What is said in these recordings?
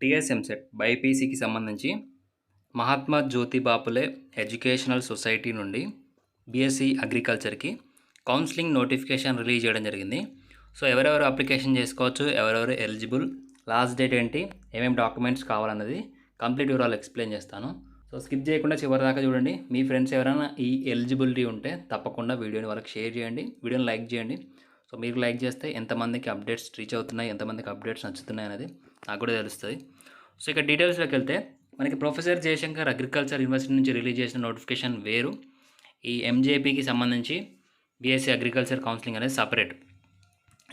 టీఎస్ఎంసెట్ బైపీసీకి సంబంధించి Mahatma Jyotiba Phule educational society నుండి BSc అగ్రికల్చర్కి counselling notification release చేయడం జరిగింది. సో ఎవరెవరు అప్లికేషన్ చేసుకోవచ్చు, ఎవరెవరు ఎలిజిబుల్, లాస్ట్ డేట్ ఏంటి, ఏమేమి డాక్యుమెంట్స్ కావాలన్నది కంప్లీట్ వివరాలు ఎక్స్ప్లెయిన్ చేస్తాను. సో స్కిప్ చేయకుండా చివరి దాకా చూడండి. మీ ఫ్రెండ్స్ ఎవరైనా ఈ ఎలిజిబిలిటీ ఉంటే తప్పకుండా వీడియోని వాళ్ళకి షేర్ చేయండి, వీడియోని లైక్ చేయండి. సో మీరు లైక్ చేస్తే ఎంతమందికి అప్డేట్స్ రీచ్ అవుతున్నాయి, ఎంతమందికి అప్డేట్స్ నచ్చుతున్నాయి అనేది నాకు కూడా తెలుస్తుంది. సో ఇక డీటెయిల్స్లోకి వెళ్తే మనకి ప్రొఫెసర్ జయశంకర్ అగ్రికల్చర్ యూనివర్సిటీ నుంచి రిలీజ్ చేసిన నోటిఫికేషన్ వేరు. ఈ ఎంజేపీకి సంబంధించి బీఎస్సీ అగ్రికల్చర్ కౌన్సిలింగ్ అనేది సపరేట్.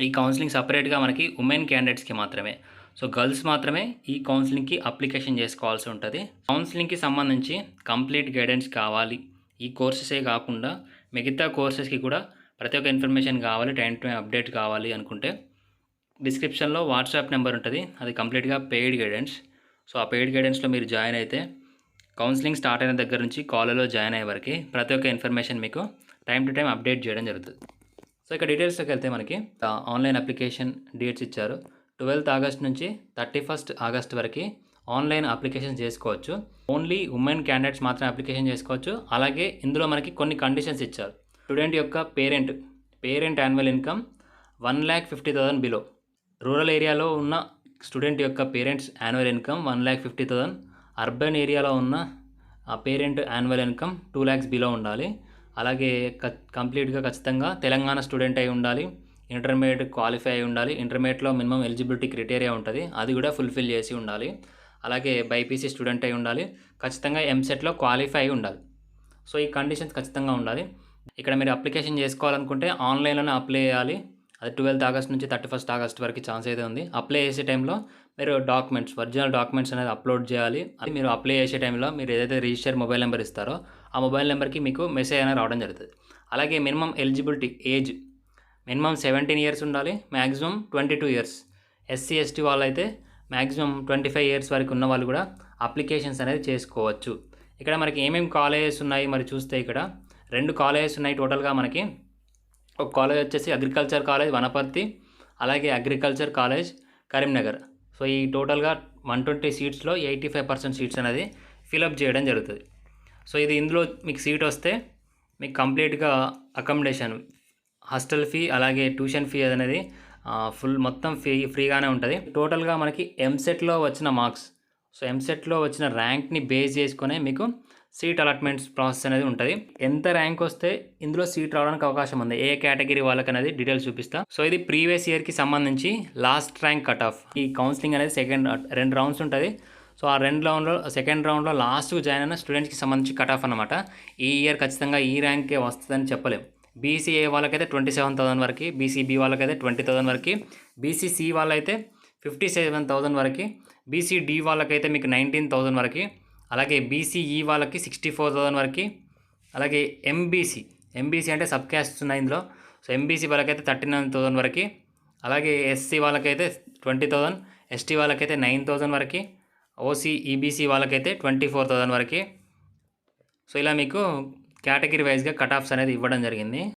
ఈ కౌన్సిలింగ్ సపరేట్గా మనకి ఉమెన్ క్యాండిడేట్స్కి మాత్రమే, సో గర్ల్స్ మాత్రమే ఈ కౌన్సిలింగ్కి అప్లికేషన్ చేసుకోవాల్సి ఉంటుంది. కౌన్సిలింగ్కి సంబంధించి కంప్లీట్ గైడెన్స్ కావాలి, ఈ కోర్సెసే కాకుండా మిగతా కోర్సెస్కి కూడా ప్రతి ఒక్క ఇన్ఫర్మేషన్ కావాలి, టైం టు టైం అప్డేట్ కావాలి అనుకుంటే డిస్క్రిప్షన్లో వాట్సాప్ నెంబర్ ఉంటుంది. అది కంప్లీట్గా పెయిడ్ గైడెన్స్. సో ఆ పెయిడ్ గైడెన్స్లో మీరు జాయిన్ అయితే కౌన్సిలింగ్ స్టార్ట్ అయిన దగ్గర నుంచి కాలేజ్లో జాయిన్ అయ్యే వరకు ప్రతి ఒక్క ఇన్ఫర్మేషన్ మీకు టైం టు టైం అప్డేట్ చేయడం జరుగుతుంది. సో ఇక డీటెయిల్స్లోకి వెళ్తే మనకి ఆన్లైన్ అప్లికేషన్ డేట్స్ ఇచ్చారు. 12th ఆగస్ట్ నుంచి 31st ఆగస్ట్ వరకు ఆన్లైన్ అప్లికేషన్ చేసుకోవచ్చు. ఓన్లీ ఉమెన్ క్యాండిడేట్స్ మాత్రమే అప్లికేషన్ చేసుకోవచ్చు. అలాగే ఇందులో మనకి కొన్ని కండిషన్స్ ఇచ్చారు. స్టూడెంట్ యొక్క parent annual income 1,50,000 below. Rural ఏరియాలో ఉన్న స్టూడెంట్ యొక్క పేరెంట్స్ యాన్యువల్ ఇన్కమ్ 1,50,000. అర్బన్ ఏరియాలో ఉన్న parent annual income 2 lakhs below ఉండాలి. అలాగే కంప్లీట్గా ఖచ్చితంగా తెలంగాణ స్టూడెంట్ అయి ఉండాలి, ఇంటర్మీడియట్ క్వాలిఫై అయి ఉండాలి. ఇంటర్మీడియట్లో మినిమం ఎలిజిబిలిటీ క్రైటీరియా ఉంటుంది, అది కూడా ఫుల్ఫిల్ చేసి ఉండాలి. అలాగే బైపీసీ స్టూడెంట్ అయి ఉండాలి, ఖచ్చితంగా ఎంసెట్లో క్వాలిఫై అయి ఉండాలి. సో ఈ కండిషన్స్ ఖచ్చితంగా ఉండాలి. ఇక్కడ మీరు అప్లికేషన్ చేసుకోవాలనుకుంటే ఆన్లైన్లోనే అప్లై చేయాలి. అది 12th ఆగస్ట్ నుంచి 31st ఆగస్ట్ వరకు ఛాన్స్ అయితే ఉంది. అప్లై చేసే టైంలో మీరు ఒరిజినల్ డాక్యుమెంట్స్ అనేది అప్లోడ్ చేయాలి. అది మీరు అప్లై చేసే టైంలో మీరు ఏదైతే రిజిస్టర్ మొబైల్ నెంబర్ ఇస్తారో ఆ మొబైల్ నెంబర్కి మీకు మెసేజ్ అనేది రావడం జరుగుతుంది. అలాగే minimum eligibility age minimum 17 years ఉండాలి, మ్యాక్సిమం 22 years. ఎస్సీ ఎస్టీ వాళ్ళు అయితే మ్యాక్సిమం 25 years వరకు ఉన్న వాళ్ళు కూడా అప్లికేషన్స్ అనేది చేసుకోవచ్చు. ఇక్కడ మనకి ఏమేమి కాలేజెస్ ఉన్నాయి మరి చూస్తే ఇక్కడ 2 కాలేజెస్ ఉన్నాయి టోటల్గా. మనకి ఒక కాలేజ్ వచ్చేసి అగ్రికల్చర్ కాలేజ్ వనపర్తి, అలాగే అగ్రికల్చర్ కాలేజ్ కరీంనగర్. సో ఈ టోటల్గా 120 సీట్స్లో 85% సీట్స్ అనేది ఫిలప్ చేయడం జరుగుతుంది. సో ఇందులో మీకు సీట్ వస్తే మీకు కంప్లీట్గా అకామిడేషన్, హాస్టల్ ఫీ, అలాగే ట్యూషన్ ఫీ అనేది ఫుల్ మొత్తం ఫ్రీగానే ఉంటుంది. టోటల్గా మనకి ఎంసెట్లో వచ్చిన మార్క్స్, సో ఎంసెట్లో వచ్చిన ర్యాంక్ని బేస్ చేసుకునే మీకు సీట్ అలాట్మెంట్స్ ప్రాసెస్ అనేది ఉంటుంది. ఎంత ర్యాంక్ వస్తే ఇందులో సీట్ రావడానికి అవకాశం ఉంది, ఏ కేటగిరీ వాళ్ళకి అనేది డీటెయిల్స్ చూపిస్తా. సో ఇది ప్రీవియస్ ఇయర్కి సంబంధించి లాస్ట్ ర్యాంక్ కట్ ఆఫ్. ఈ కౌన్సిలింగ్ అనేది 2 rounds ఉంటుంది. సో ఆ 2 సెకండ్ రౌండ్లో లాస్ట్కు జాయిన్ అయిన స్టూడెంట్స్కి సంబంధించి కట్ ఆఫ్ అనమాట. ఈ ఇయర్ ఖచ్చితంగా ఈ ర్యాంకే వస్తుందని చెప్పలేము. బీసీఏ వాళ్ళకైతే 27,000 వరకు, బీసీబీ వాళ్ళకైతే 20,000 వరకు, బీసీసీ వాళ్ళైతే 57,000 వరకు, బీసీడీ వాళ్ళకైతే మీకు 19,000 వరకు, అలాగే బీసీఈ వాళ్ళకి 64,000 వరకు, అలాగే ఎంబీసీ అంటే సబ్ క్యాస్ట్స్ ఉన్నాయి ఇందులో. సో ఎంబీసీ వాళ్ళకైతే 39,000 వరకు, అలాగే ఎస్సీ వాళ్ళకైతే 20,000, ఎస్టీ వాళ్ళకైతే 9,000 వరకు, ఓసీ ఈబీసీ వాళ్ళకైతే 24,000 వరకు. సో ఇలా మీకు కేటగిరీ వైజ్గా కట్ ఆఫ్స్ అనేది ఇవ్వడం జరిగింది.